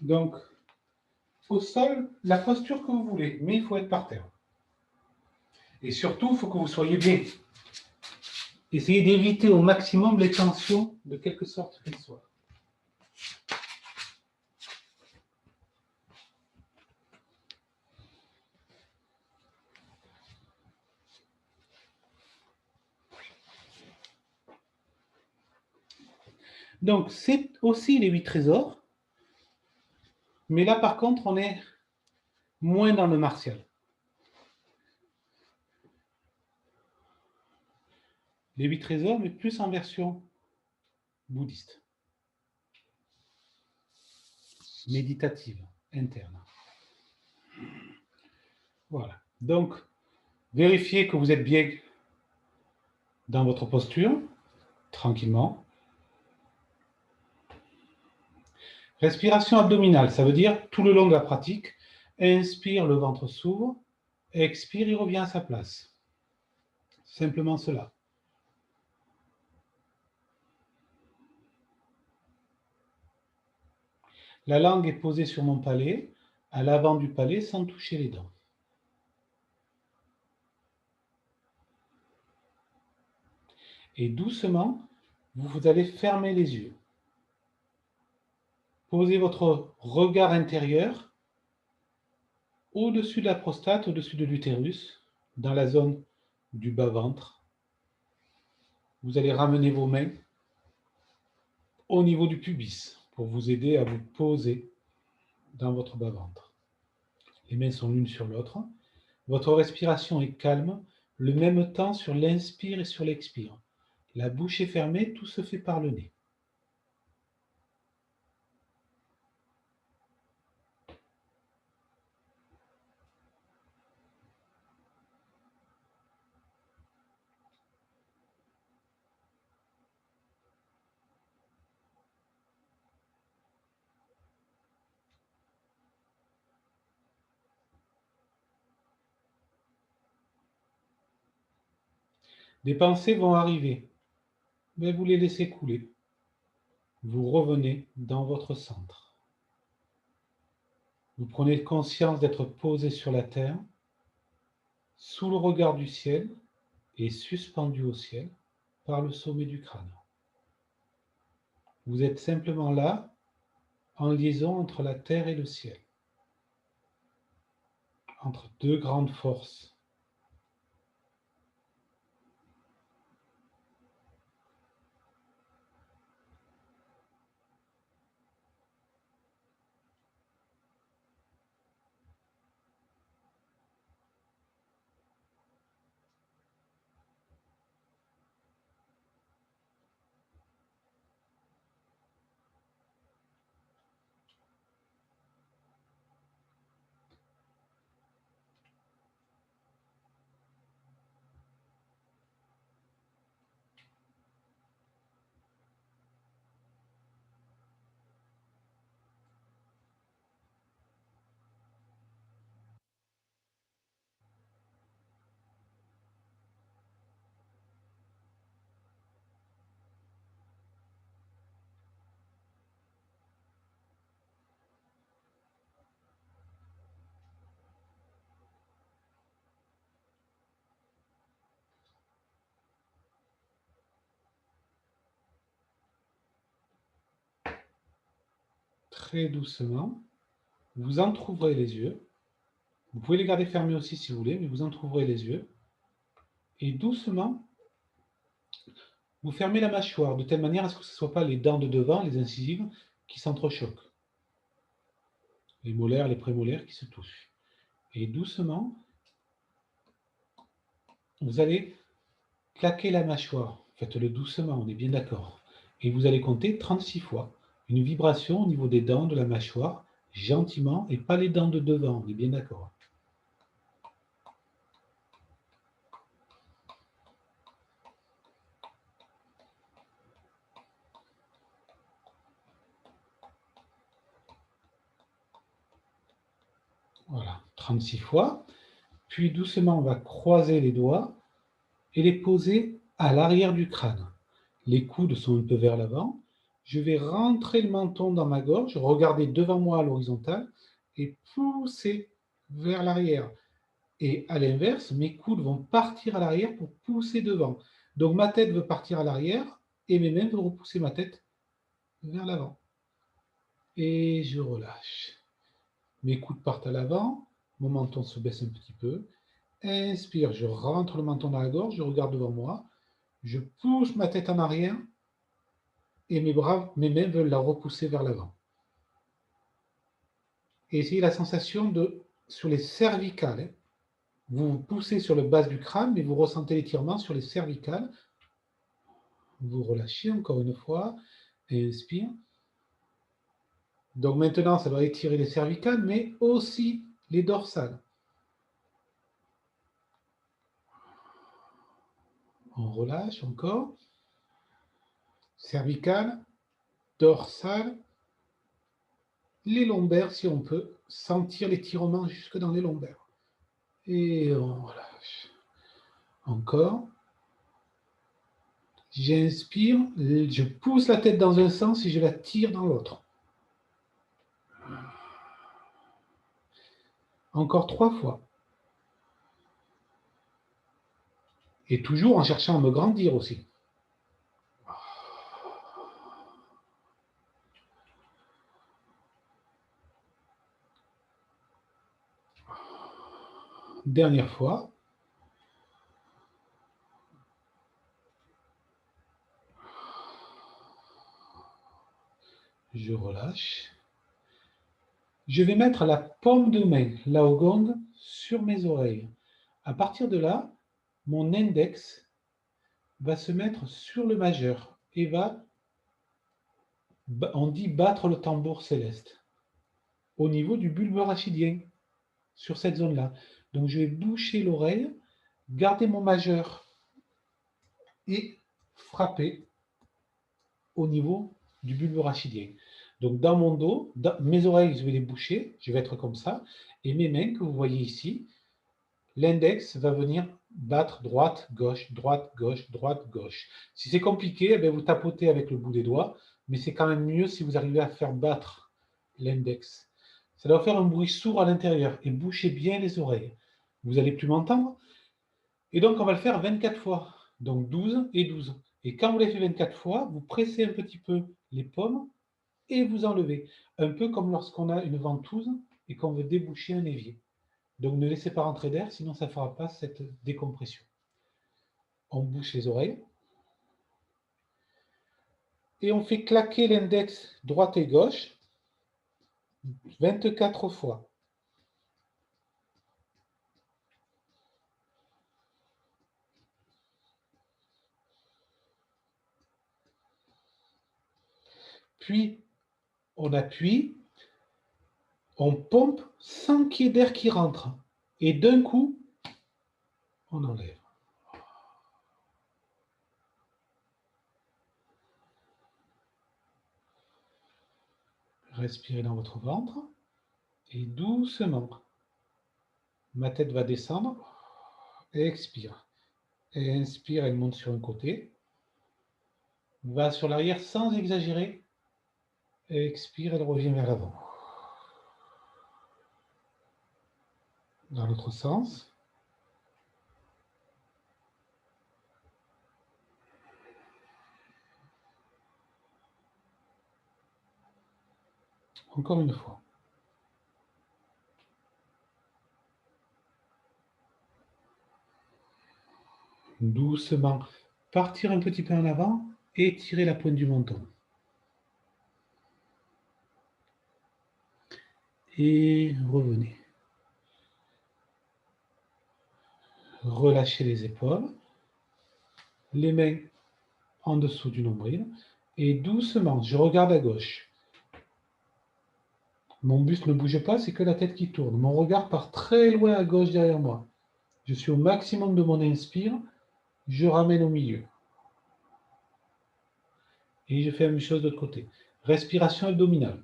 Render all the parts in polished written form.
Donc, au sol, la posture que vous voulez, mais il faut être par terre. Et surtout, il faut que vous soyez bien. Essayez d'éviter au maximum les tensions, de quelque sorte qu'elles soient. Donc, c'est aussi les 8 trésors. Mais là, par contre, on est moins dans le martial. Les 8 trésors, mais plus en version bouddhiste. Méditative, interne. Voilà. Donc, vérifiez que vous êtes bien dans votre posture, tranquillement. Respiration abdominale, ça veut dire tout le long de la pratique, inspire, le ventre s'ouvre, expire, il revient à sa place. Simplement cela. La langue est posée sur mon palais, à l'avant du palais, sans toucher les dents. Et doucement, vous allez fermer les yeux. Posez votre regard intérieur au-dessus de la prostate, au-dessus de l'utérus, dans la zone du bas-ventre. Vous allez ramener vos mains au niveau du pubis pour vous aider à vous poser dans votre bas-ventre. Les mains sont l'une sur l'autre. Votre respiration est calme, le même temps sur l'inspire et sur l'expire. La bouche est fermée, tout se fait par le nez. Des pensées vont arriver, mais vous les laissez couler. Vous revenez dans votre centre. Vous prenez conscience d'être posé sur la terre, sous le regard du ciel et suspendu au ciel par le sommet du crâne. Vous êtes simplement là, en liaison entre la terre et le ciel, entre deux grandes forces. Très doucement, vous entrouvrez les yeux. Vous pouvez les garder fermés aussi si vous voulez, mais vous entrouvrez les yeux. Et doucement, vous fermez la mâchoire de telle manière à ce que ce ne soit pas les dents de devant, les incisives, qui s'entrechoquent. Les molaires, les prémolaires qui se touchent. Et doucement, vous allez claquer la mâchoire. Faites-le doucement, on est bien d'accord. Et vous allez compter 36 fois. Une vibration au niveau des dents de la mâchoire, gentiment, et pas les dents de devant, on est bien d'accord. Voilà, 36 fois. Puis doucement, on va croiser les doigts et les poser à l'arrière du crâne. Les coudes sont un peu vers l'avant. Je vais rentrer le menton dans ma gorge, regarder devant moi à l'horizontale et pousser vers l'arrière. Et à l'inverse, mes coudes vont partir à l'arrière pour pousser devant. Donc ma tête veut partir à l'arrière et mes mains veulent repousser ma tête vers l'avant. Et je relâche. Mes coudes partent à l'avant, mon menton se baisse un petit peu. Inspire, je rentre le menton dans la gorge, je regarde devant moi, je pousse ma tête en arrière et mes mains veulent la repousser vers l'avant. Et essayez la sensation sur les cervicales. Hein. Vous poussez sur le bas du crâne, mais vous ressentez l'étirement sur les cervicales. Vous relâchez encore une fois. Inspire. Donc maintenant, ça va étirer les cervicales, mais aussi les dorsales. On relâche encore. Cervicales, dorsales, les lombaires si on peut. Sentir l'étirement jusque dans les lombaires. Et on relâche. Encore. J'inspire, je pousse la tête dans un sens et je la tire dans l'autre. Encore 3 fois. Et toujours en cherchant à me grandir aussi. Dernière fois. Je relâche. Je vais mettre la paume de main, la seconde, sur mes oreilles. À partir de là, mon index va se mettre sur le majeur et va, on dit battre le tambour céleste, au niveau du bulbe rachidien, sur cette zone-là. Donc je vais boucher l'oreille, garder mon majeur et frapper au niveau du bulbe rachidien. Donc dans mon dos, mes oreilles, je vais les boucher, je vais être comme ça, et mes mains que vous voyez ici, l'index va venir battre droite, gauche, droite, gauche, droite, gauche. Si c'est compliqué, eh bien, vous tapotez avec le bout des doigts, mais c'est quand même mieux si vous arrivez à faire battre l'index. Ça doit faire un bruit sourd à l'intérieur et bouchez bien les oreilles. Vous n'allez plus m'entendre. Et donc, on va le faire 24 fois. Donc 12 et 12. Et quand vous l'avez fait 24 fois, vous pressez un petit peu les paumes et vous enlevez. Un peu comme lorsqu'on a une ventouse et qu'on veut déboucher un évier. Donc ne laissez pas rentrer d'air, sinon ça ne fera pas cette décompression. On bouche les oreilles. Et on fait claquer l'index droite et gauche 24 fois. Puis on appuie, on pompe sans qu'il y ait d'air qui rentre. Et d'un coup, on enlève. Respirez dans votre ventre. Et doucement, ma tête va descendre. Expire. Et inspire, elle monte sur un côté. Va sur l'arrière sans exagérer. Expire, elle revient vers l'avant. Dans l'autre sens. Encore une fois. Doucement, partir un petit peu en avant et tirer la pointe du menton. Et revenez. Relâchez les épaules, les mains en dessous du nombril et doucement, je regarde à gauche. Mon buste ne bouge pas, c'est que la tête qui tourne. Mon regard part très loin à gauche derrière moi. Je suis au maximum de mon inspire, je ramène au milieu. Et je fais la même chose de l'autre côté. Respiration abdominale.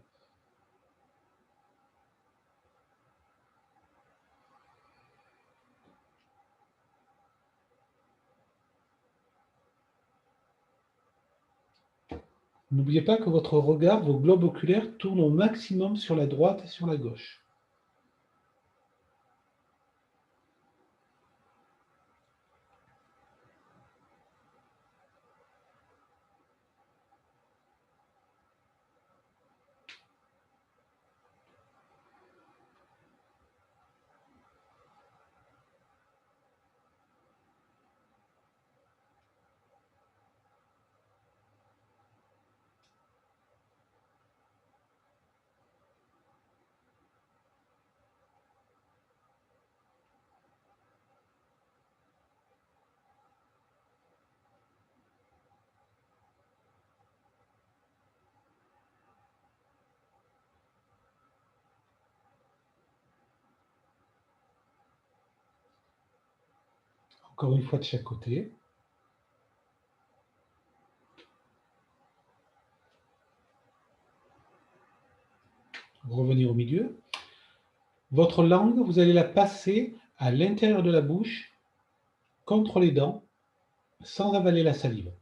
N'oubliez pas que votre regard, vos globes oculaires, tournent au maximum sur la droite et sur la gauche. Encore une fois de chaque côté. Revenir au milieu. Votre langue, vous allez la passer à l'intérieur de la bouche, contre les dents, sans avaler la salive.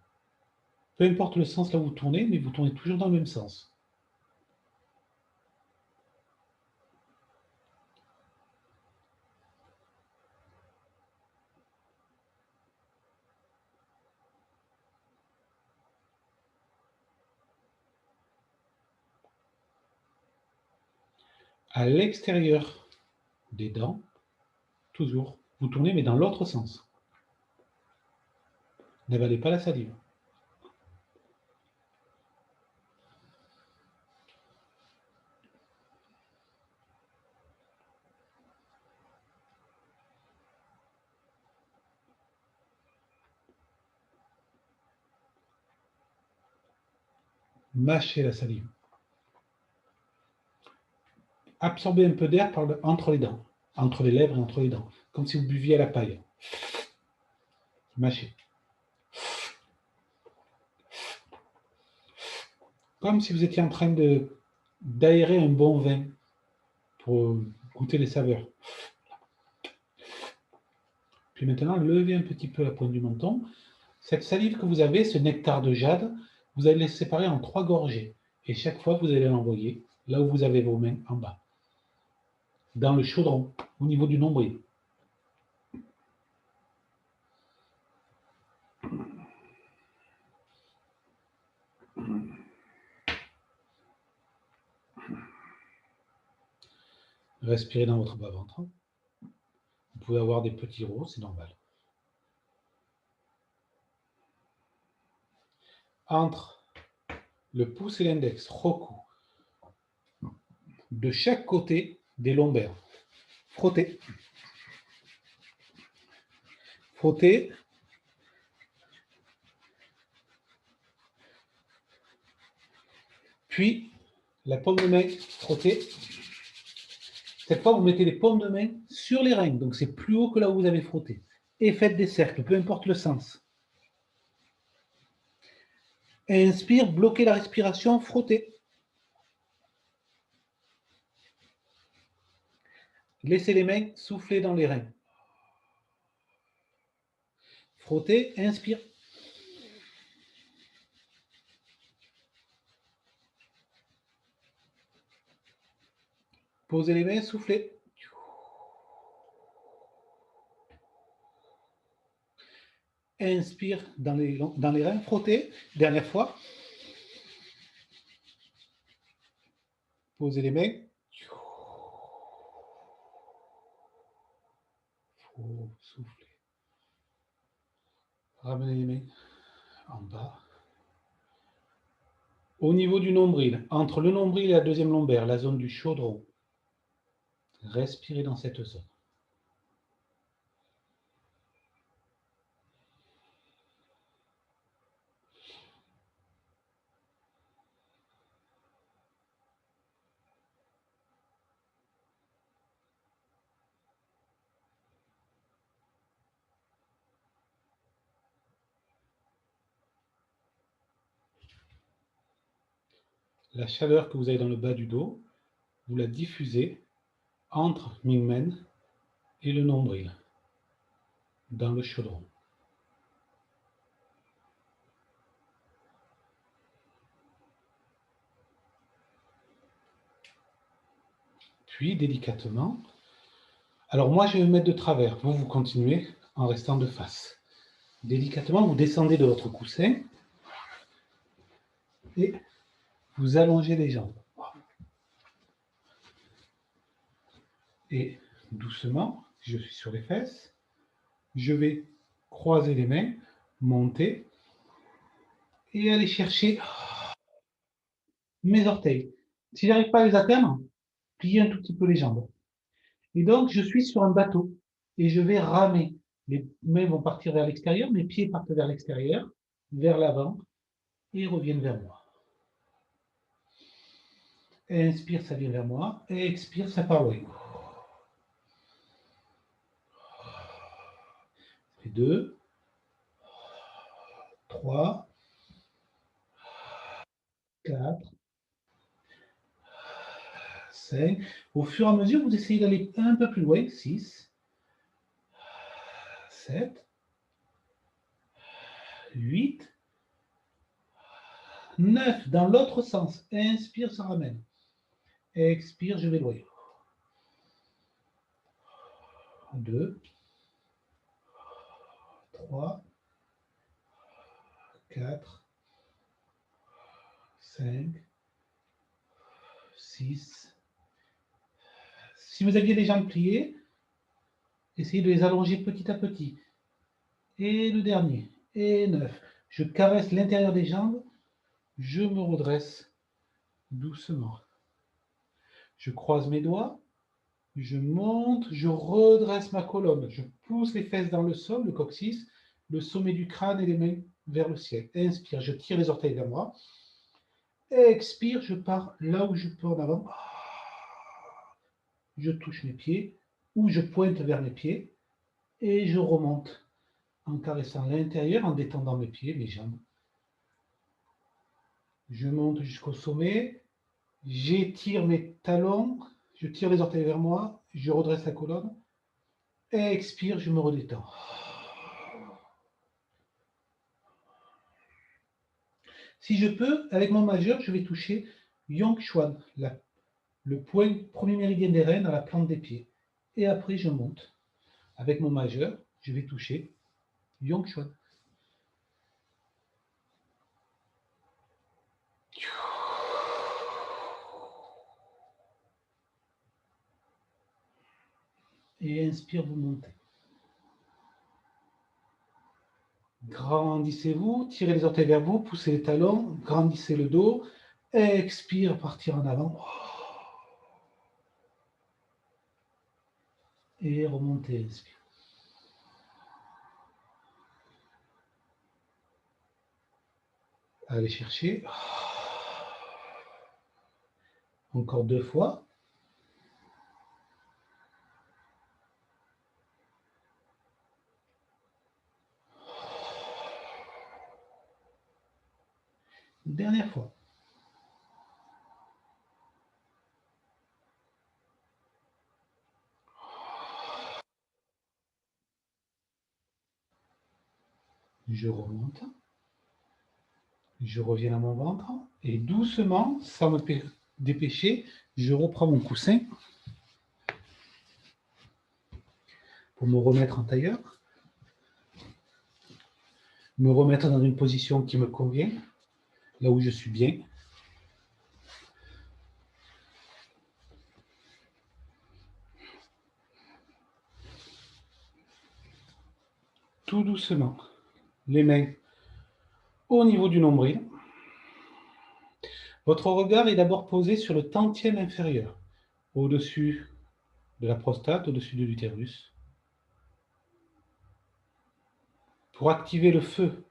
Peu importe le sens là où vous tournez, mais vous tournez toujours dans le même sens. À l'extérieur des dents, toujours, vous tournez, mais dans l'autre sens. N'avalez pas la salive. Mâchez la salive. Absorbez un peu d'air entre les dents, entre les lèvres et entre les dents, comme si vous buviez à la paille. Mâchez. Comme si vous étiez en train d'aérer un bon vin pour goûter les saveurs. Puis maintenant, levez un petit peu la pointe du menton. Cette salive que vous avez, ce nectar de jade, vous allez le séparer en 3 gorgées. Et chaque fois, vous allez l'envoyer là où vous avez vos mains en bas. Dans le chaudron, au niveau du nombril. Respirez dans votre bas-ventre. Vous pouvez avoir des petits rots, c'est normal. Entre le pouce et l'index, roku, de chaque côté des lombaires. Frottez. Frottez. Puis, la paume de main, frottez. Cette fois, vous mettez les paumes de main sur les reins, donc c'est plus haut que là où vous avez frotté. Et faites des cercles, peu importe le sens. Inspire, bloquez la respiration, frottez. Laissez les mains souffler dans les reins. Frottez, inspire. Posez les mains, soufflez. Inspire dans les reins, frottez. Dernière fois. Posez les mains. Soufflez. Ramenez les mains en bas. Au niveau du nombril, entre le nombril et la deuxième lombaire, la zone du chaudron, respirez dans cette zone. La chaleur que vous avez dans le bas du dos, vous la diffusez entre Mingmen et le nombril, dans le chaudron. Puis, délicatement, alors moi, je vais me mettre de travers. Vous, vous continuez en restant de face. Délicatement, vous descendez de votre coussin et vous allongez les jambes. Et doucement, je suis sur les fesses, je vais croiser les mains, monter et aller chercher mes orteils. Si j'arrive pas à les atteindre, plier un tout petit peu les jambes. Et donc, je suis sur un bateau et je vais ramer. Les mains vont partir vers l'extérieur, mes pieds partent vers l'extérieur, vers l'avant et reviennent vers moi. Inspire, ça vient vers moi. Et expire, ça part loin. Et 2, 3, 4, 5. Au fur et à mesure, vous essayez d'aller un peu plus loin. 6, 7, 8, 9. Dans l'autre sens. Inspire, ça ramène. Expire, je vais loin. 2, 3, 4, 5, 6. Si vous aviez les jambes pliées, essayez de les allonger petit à petit. Et le dernier. Et 9. Je caresse l'intérieur des jambes. Je me redresse doucement. Je croise mes doigts. Je monte. Je redresse ma colonne. Je pousse les fesses dans le sol, le coccyx, le sommet du crâne et les mains vers le ciel. Inspire. Je tire les orteils vers moi. Expire. Je pars là où je peux en avant. Je touche mes pieds ou je pointe vers mes pieds et je remonte en caressant l'intérieur, en détendant mes pieds, mes jambes. Je monte jusqu'au sommet, j'étire mes talons, je tire les orteils vers moi, je redresse la colonne, expire, je me redétends. Si je peux, avec mon majeur, je vais toucher Yongchuan, le point premier méridien des reins à la plante des pieds. Et après, je monte. Avec mon majeur, je vais toucher Yongchuan. Et inspire, vous montez. Grandissez-vous, tirez les orteils vers vous, poussez les talons, grandissez le dos, expire, partir en avant. Et remontez, inspire. Allez chercher. Encore 2 fois. Dernière fois. Je remonte. Je reviens à mon ventre. Et doucement, sans me dépêcher, je reprends mon coussin pour me remettre en tailleur. Me remettre dans une position qui me convient, là où je suis bien. Tout doucement. Les mains au niveau du nombril. Votre regard est d'abord posé sur le tantième inférieur, au-dessus de la prostate, au-dessus de l'utérus. Pour activer le feu,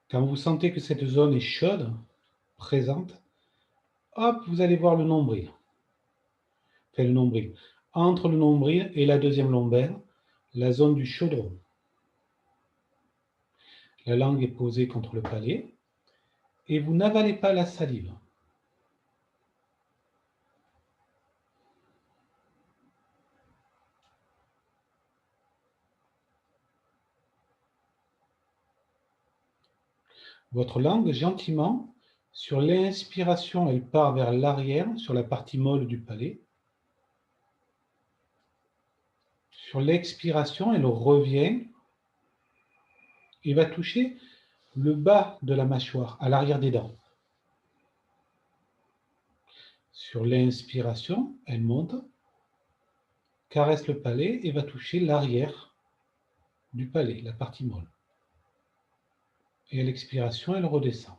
quand vous sentez que cette zone est chaude, présente, hop, vous allez voir le nombril. Enfin, le nombril. Entre le nombril et la deuxième lombaire, la zone du chaudron. La langue est posée contre le palais et vous n'avalez pas la salive. Votre langue, gentiment, sur l'inspiration, elle part vers l'arrière, sur la partie molle du palais. Sur l'expiration, elle revient et va toucher le bas de la mâchoire, à l'arrière des dents. Sur l'inspiration, elle monte, caresse le palais et va toucher l'arrière du palais, la partie molle. Et à l'expiration, elle redescend.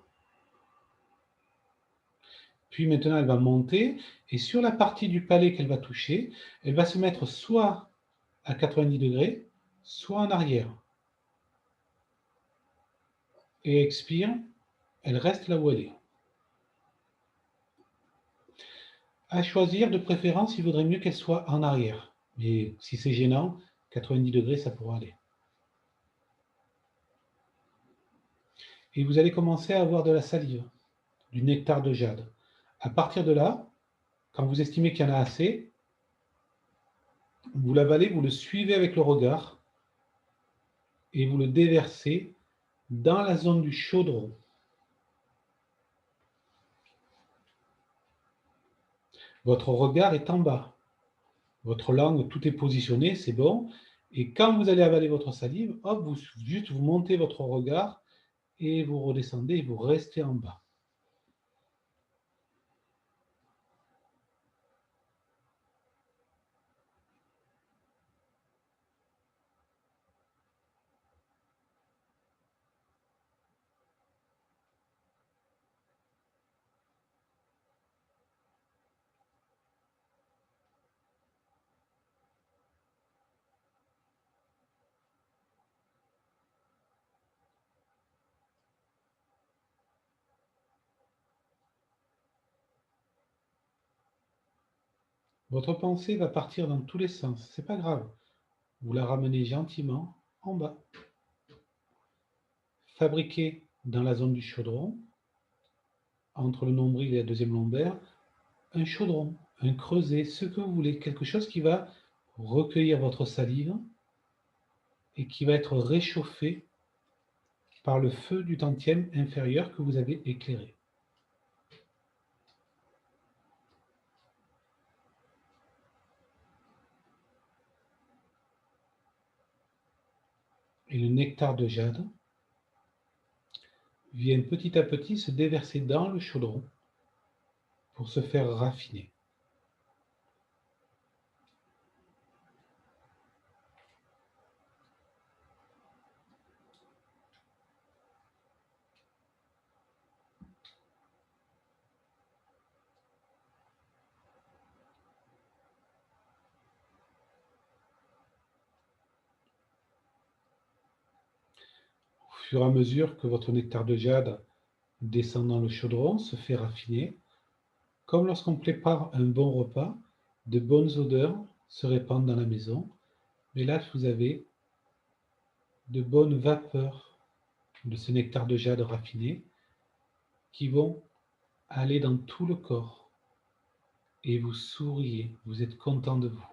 Puis maintenant, elle va monter et sur la partie du palais qu'elle va toucher, elle va se mettre soit à 90 degrés, soit en arrière. Et expire, elle reste là où elle est. À choisir, de préférence, il vaudrait mieux qu'elle soit en arrière. Mais si c'est gênant, 90 degrés, ça pourra aller. Et vous allez commencer à avoir de la salive, du nectar de jade. À partir de là, quand vous estimez qu'il y en a assez, vous l'avalez, vous le suivez avec le regard et vous le déversez dans la zone du chaudron. Votre regard est en bas. Votre langue, tout est positionné, c'est bon. Et quand vous allez avaler votre salive, hop, vous montez votre regard et vous redescendez et vous restez en bas. Votre pensée va partir dans tous les sens, c'est pas grave. Vous la ramenez gentiment en bas. Fabriquez dans la zone du chaudron, entre le nombril et la deuxième lombaire, un chaudron, un creuset, ce que vous voulez, quelque chose qui va recueillir votre salive et qui va être réchauffé par le feu du tantième inférieur que vous avez éclairé. Et le nectar de jade vient petit à petit se déverser dans le chaudron pour se faire raffiner. Au fur et à mesure que votre nectar de jade descend dans le chaudron, se fait raffiner, comme lorsqu'on prépare un bon repas, de bonnes odeurs se répandent dans la maison. Mais là, vous avez de bonnes vapeurs de ce nectar de jade raffiné qui vont aller dans tout le corps. Et vous souriez, vous êtes content de vous.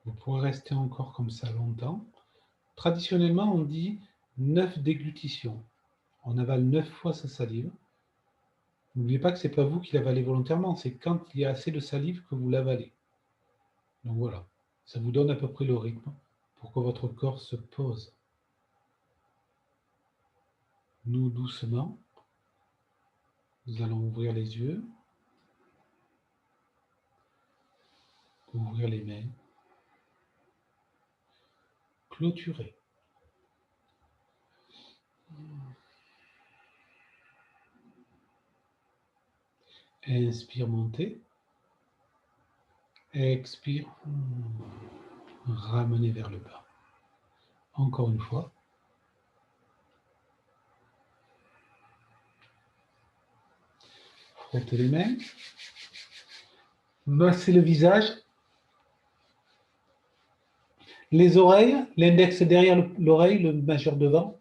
Vous pourrez rester encore comme ça longtemps. Traditionnellement, on dit 9 déglutitions. On avale 9 fois sa salive. N'oubliez pas que ce n'est pas vous qui l'avalez volontairement, c'est quand il y a assez de salive que vous l'avalez. Donc voilà, ça vous donne à peu près le rythme pour que votre corps se pose. Nous, doucement, nous allons ouvrir les yeux, ouvrir les mains, clôturer. Inspire, montez. Expire, ramenez vers le bas. Encore une fois. Frottez les mains. Massez le visage. Les oreilles, l'index derrière l'oreille, le majeur devant.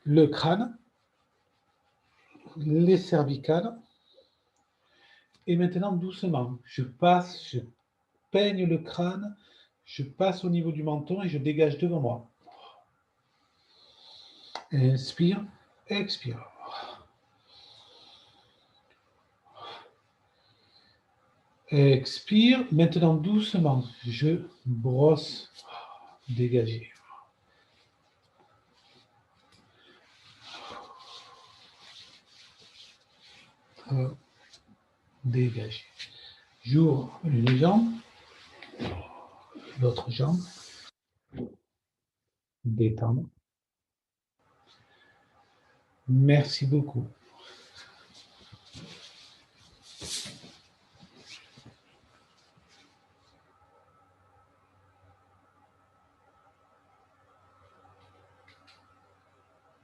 Le crâne. Les cervicales. Et maintenant, doucement, je peigne le crâne, je passe au niveau du menton et je dégage devant moi. Inspire, expire. Expire. Maintenant, doucement, je brosse, dégager. Dégager. J'ouvre une jambe, l'autre jambe, détendre. Merci beaucoup.